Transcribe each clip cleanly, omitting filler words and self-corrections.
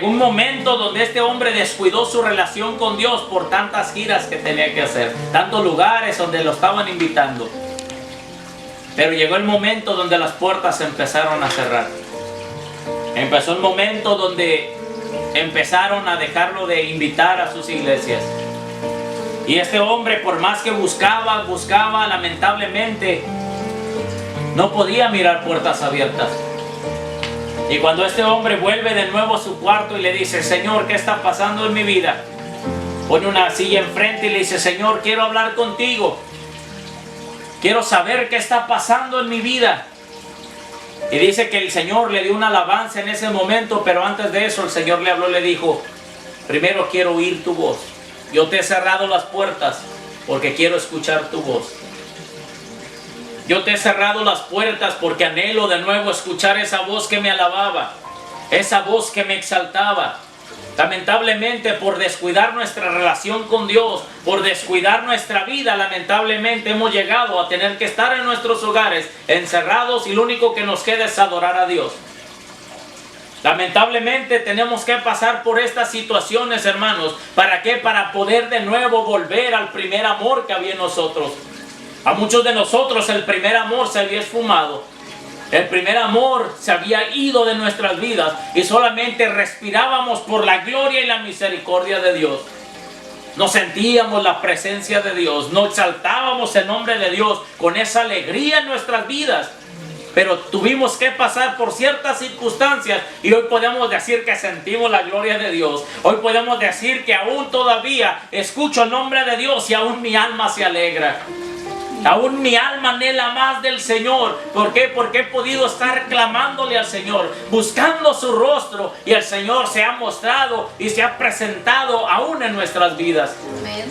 Un momento donde este hombre descuidó su relación con Dios por tantas giras que tenía que hacer, tantos lugares donde lo estaban invitando. Pero llegó el momento donde las puertas se empezaron a cerrar. Empezó el momento donde empezaron a dejarlo de invitar a sus iglesias. Y este hombre, por más que buscaba, lamentablemente no podía mirar puertas abiertas. Y cuando este hombre vuelve de nuevo a su cuarto y le dice: Señor, ¿qué está pasando en mi vida? Pone una silla enfrente y le dice: Señor, quiero hablar contigo. Quiero saber qué está pasando en mi vida. Y dice que el Señor le dio una alabanza en ese momento, pero antes de eso el Señor le habló y le dijo: primero quiero oír tu voz. Yo te he cerrado las puertas porque quiero escuchar tu voz. Yo te he cerrado las puertas porque anhelo de nuevo escuchar esa voz que me alababa, esa voz que me exaltaba. Lamentablemente, por descuidar nuestra relación con Dios, por descuidar nuestra vida, lamentablemente hemos llegado a tener que estar en nuestros hogares encerrados y lo único que nos queda es adorar a Dios. Lamentablemente tenemos que pasar por estas situaciones, hermanos. ¿Para qué? Para poder de nuevo volver al primer amor que había en nosotros. A muchos de nosotros el primer amor se había esfumado. El primer amor se había ido de nuestras vidas y solamente respirábamos por la gloria y la misericordia de Dios. No sentíamos la presencia de Dios, no exaltábamos el nombre de Dios con esa alegría en nuestras vidas. Pero tuvimos que pasar por ciertas circunstancias y hoy podemos decir que sentimos la gloria de Dios. Hoy podemos decir que aún todavía escucho el nombre de Dios y aún mi alma se alegra. Aún mi alma anhela más del Señor. ¿Por qué? Porque he podido estar clamándole al Señor, buscando su rostro, y el Señor se ha mostrado y se ha presentado aún en nuestras vidas. Amén.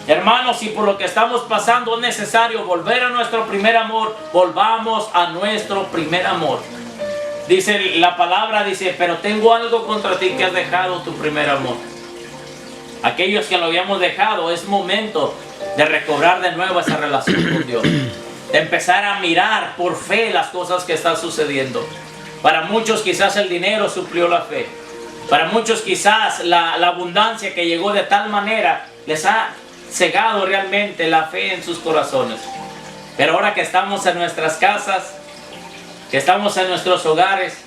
Hermanos, si por lo que estamos pasando es necesario volver a nuestro primer amor, volvamos a nuestro primer amor. Dice la palabra, dice: pero tengo algo contra ti, que has dejado tu primer amor. Aquellos que lo habíamos dejado, es momento de recobrar de nuevo esa relación con Dios, de empezar a mirar por fe las cosas que están sucediendo. Para muchos quizás el dinero suplió la fe. Para muchos quizás la abundancia que llegó de tal manera les ha cegado realmente la fe en sus corazones. Pero ahora que estamos en nuestras casas, que estamos en nuestros hogares,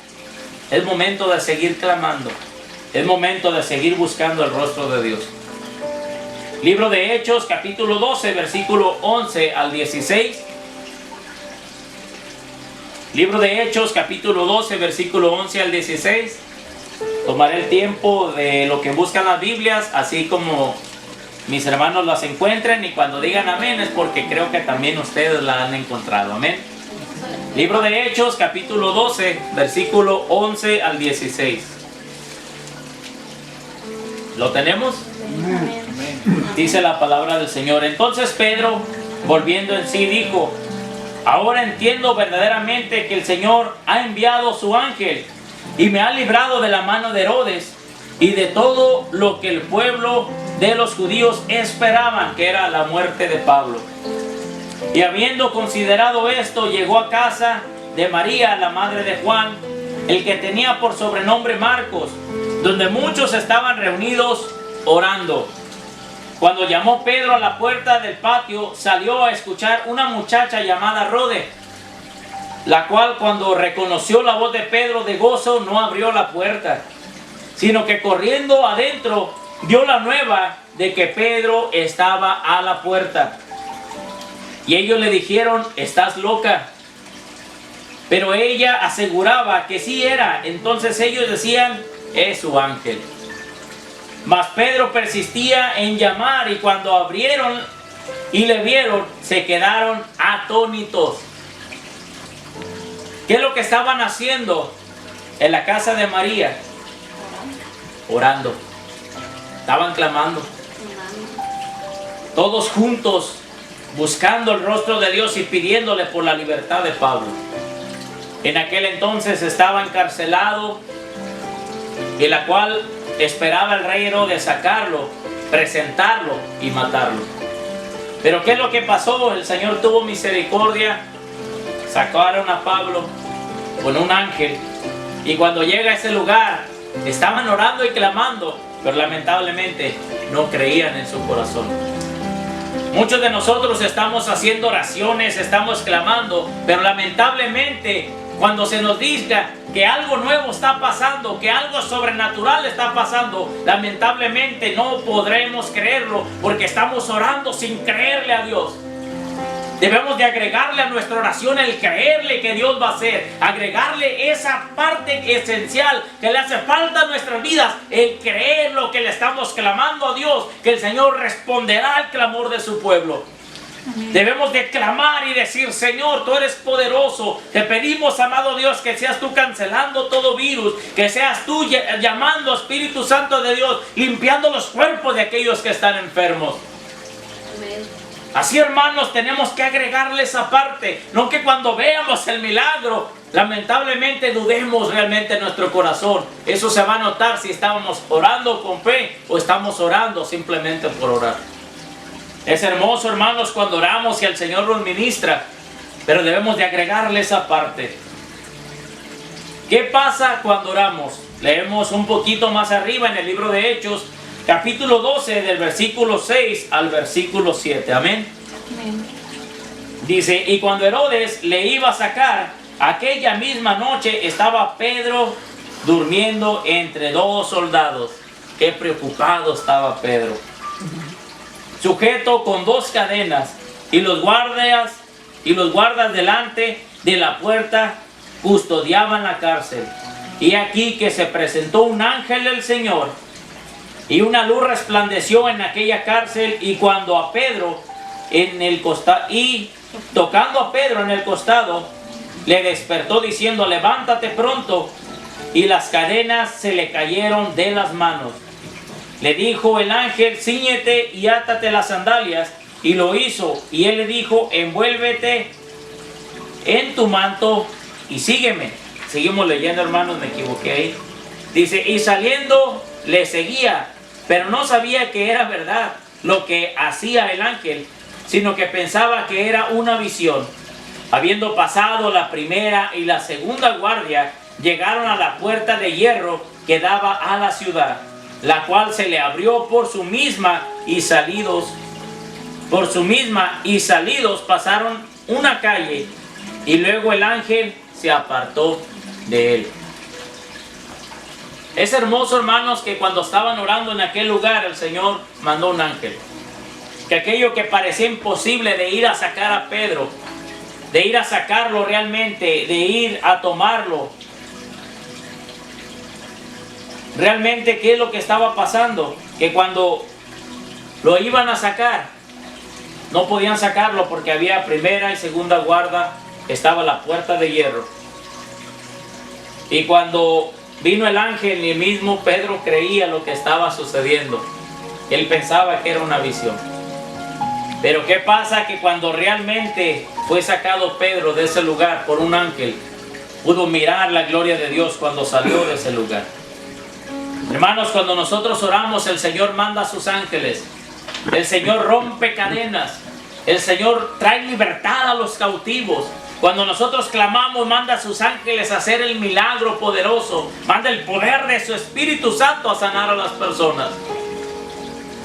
es momento de seguir clamando. Es momento de seguir buscando el rostro de Dios. Libro de Hechos, capítulo 12, versículo 11 al 16. Libro de Hechos, capítulo 12, versículo 11 al 16. Tomaré el tiempo de lo que buscan las Biblias, así como mis hermanos las encuentren, y cuando digan amén es porque creo que también ustedes la han encontrado. Amén. Libro de Hechos, capítulo 12, versículo 11 al 16. ¿Lo tenemos? Amén. Dice la palabra del Señor: entonces Pedro, volviendo en sí, dijo: ahora entiendo verdaderamente que el Señor ha enviado su ángel y me ha librado de la mano de Herodes y de todo lo que el pueblo de los judíos esperaban, que era la muerte de Pablo. Y habiendo considerado esto, llegó a casa de María, la madre de Juan, el que tenía por sobrenombre Marcos, donde muchos estaban reunidos orando. Cuando llamó Pedro a la puerta del patio, salió a escuchar una muchacha llamada Rode, la cual, cuando reconoció la voz de Pedro de gozo, no abrió la puerta, sino que corriendo adentro dio la nueva de que Pedro estaba a la puerta. Y ellos le dijeron: estás loca. Pero ella aseguraba que sí era. Entonces ellos decían: es su ángel. Mas Pedro persistía en llamar, y cuando abrieron y le vieron, se quedaron atónitos. ¿Qué es lo que estaban haciendo en la casa de María? Orando. Estaban clamando. Todos juntos, buscando el rostro de Dios y pidiéndole por la libertad de Pablo. En aquel entonces estaba encarcelado, y la cual esperaba el rey Herodes sacarlo, presentarlo y matarlo. Pero ¿qué es lo que pasó? El Señor tuvo misericordia. Sacaron a Pablo con un ángel, y cuando llega a ese lugar, estaban orando y clamando, pero lamentablemente no creían en su corazón. Muchos de nosotros estamos haciendo oraciones, estamos clamando, pero lamentablemente cuando se nos diga que algo nuevo está pasando, que algo sobrenatural está pasando, lamentablemente no podremos creerlo porque estamos orando sin creerle a Dios. Debemos de agregarle a nuestra oración el creerle que Dios va a hacer, agregarle esa parte esencial que le hace falta a nuestras vidas, el creer lo que le estamos clamando a Dios, que el Señor responderá al clamor de su pueblo. Debemos de clamar y decir: Señor, tú eres poderoso. Te pedimos, amado Dios, que seas tú cancelando todo virus, que seas tú llamando, Espíritu Santo de Dios, limpiando los cuerpos de aquellos que están enfermos. Amén. Así, hermanos, tenemos que agregarle esa parte. No que cuando veamos el milagro, lamentablemente dudemos realmente en nuestro corazón. Eso se va a notar si estamos orando con fe o estamos orando simplemente por orar. Es hermoso, hermanos, cuando oramos y el Señor nos ministra, pero debemos de agregarle esa parte. ¿Qué pasa cuando oramos? Leemos un poquito más arriba en el libro de Hechos, capítulo 12, del versículo 6 al versículo 7. Amén. Amén. Dice: y cuando Herodes le iba a sacar, aquella misma noche estaba Pedro durmiendo entre dos soldados. Qué preocupado estaba Pedro. Sujeto con dos cadenas, y los guardas delante de la puerta custodiaban la cárcel. Y aquí que se presentó un ángel del Señor, y una luz resplandeció en aquella cárcel, y cuando a Pedro tocando a Pedro en el costado, le despertó diciendo: levántate pronto. Y las cadenas se le cayeron de las manos. Le dijo el ángel: cíñete y átate las sandalias. Y lo hizo. Y él le dijo: envuélvete en tu manto y sígueme. Seguimos leyendo, hermanos, me equivoqué ahí. Dice: y saliendo le seguía, pero no sabía que era verdad lo que hacía el ángel, sino que pensaba que era una visión. Habiendo pasado la primera y la segunda guardia, llegaron a la puerta de hierro que daba a la ciudad, la cual se le abrió por su misma, y salidos pasaron una calle, y luego el ángel se apartó de él. Es hermoso, hermanos, que cuando estaban orando en aquel lugar, el Señor mandó un ángel. Que aquello que parecía imposible de ir a sacar a Pedro, de ir a sacarlo realmente, de ir a tomarlo, realmente, ¿qué es lo que estaba pasando? Que cuando lo iban a sacar, no podían sacarlo porque había primera y segunda guardia, estaba la puerta de hierro. Y cuando vino el ángel, ni mismo Pedro creía lo que estaba sucediendo. Él pensaba que era una visión. Pero ¿qué pasa? Que cuando realmente fue sacado Pedro de ese lugar por un ángel, pudo mirar la gloria de Dios cuando salió de ese lugar. Hermanos, cuando nosotros oramos, el Señor manda a sus ángeles. El Señor rompe cadenas. El Señor trae libertad a los cautivos. Cuando nosotros clamamos, manda a sus ángeles a hacer el milagro poderoso. Manda el poder de su Espíritu Santo a sanar a las personas.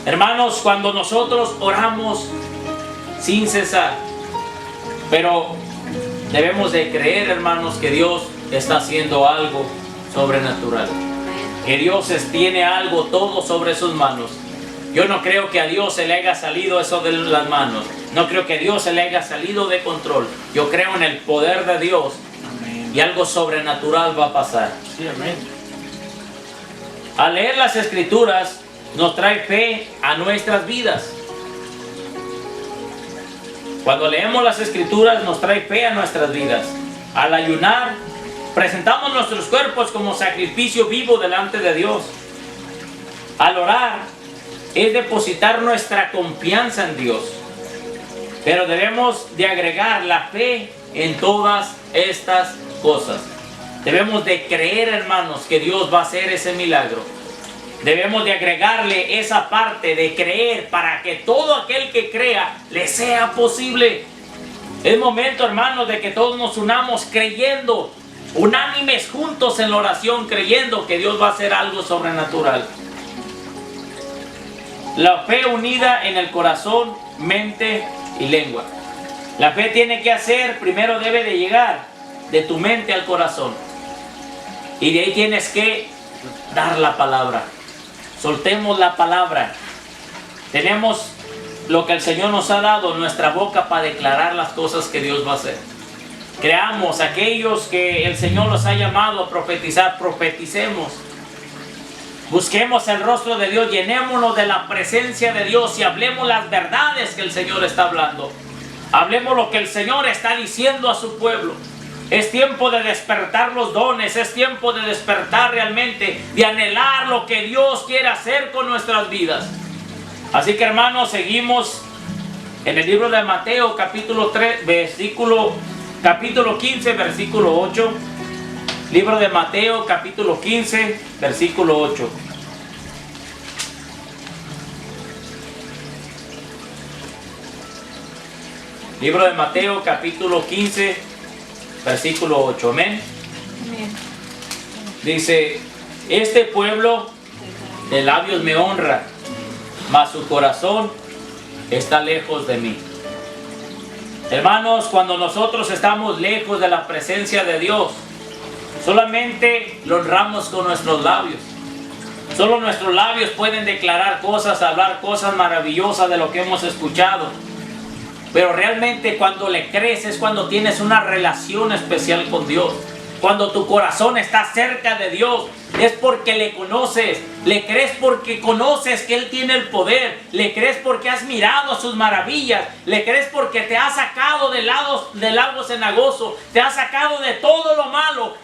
Hermanos, cuando nosotros oramos sin cesar, pero debemos de creer, hermanos, que Dios está haciendo algo sobrenatural. Que Dios tiene algo todo sobre sus manos. Yo no creo que a Dios se le haya salido eso de las manos. No creo que a Dios se le haya salido de control. Yo creo en el poder de Dios. Amén. Y algo sobrenatural va a pasar. Sí, amén. Al leer las Escrituras nos trae fe a nuestras vidas. Cuando leemos las Escrituras nos trae fe a nuestras vidas. Al ayunar, presentamos nuestros cuerpos como sacrificio vivo delante de Dios. Al orar, es depositar nuestra confianza en Dios. Pero debemos de agregar la fe en todas estas cosas. Debemos de creer, hermanos, que Dios va a hacer ese milagro. Debemos de agregarle esa parte de creer para que todo aquel que crea le sea posible. Es momento, hermanos, de que todos nos unamos creyendo unánimes juntos en la oración, creyendo que Dios va a hacer algo sobrenatural. La fe unida en el corazón, mente y lengua. La fe tiene que hacer, primero debe de llegar de tu mente al corazón. Y de ahí tienes que dar la palabra. Soltemos la palabra. Tenemos lo que el Señor nos ha dado, nuestra boca, para declarar las cosas que Dios va a hacer. Creamos, aquellos que el Señor los ha llamado a profetizar, profeticemos. Busquemos el rostro de Dios, llenémonos de la presencia de Dios y hablemos las verdades que el Señor está hablando. Hablemos lo que el Señor está diciendo a su pueblo. Es tiempo de despertar los dones, es tiempo de despertar realmente, de anhelar lo que Dios quiere hacer con nuestras vidas. Así que, hermanos, seguimos en el libro de Mateo, capítulo 15, versículo 8. Libro de Mateo, capítulo 15, versículo 8. Libro de Mateo, capítulo 15, versículo 8. Amén. Amén. Dice: este pueblo de labios me honra, mas su corazón está lejos de mí. Hermanos, cuando nosotros estamos lejos de la presencia de Dios, solamente lo honramos con nuestros labios. Solo nuestros labios pueden declarar cosas, hablar cosas maravillosas de lo que hemos escuchado. Pero realmente cuando le crees es cuando tienes una relación especial con Dios. Cuando tu corazón está cerca de Dios, es porque le conoces. Le crees porque conoces que Él tiene el poder. Le crees porque has mirado sus maravillas. Le crees porque te ha sacado del lago cenagoso. Te ha sacado de todo lo malo.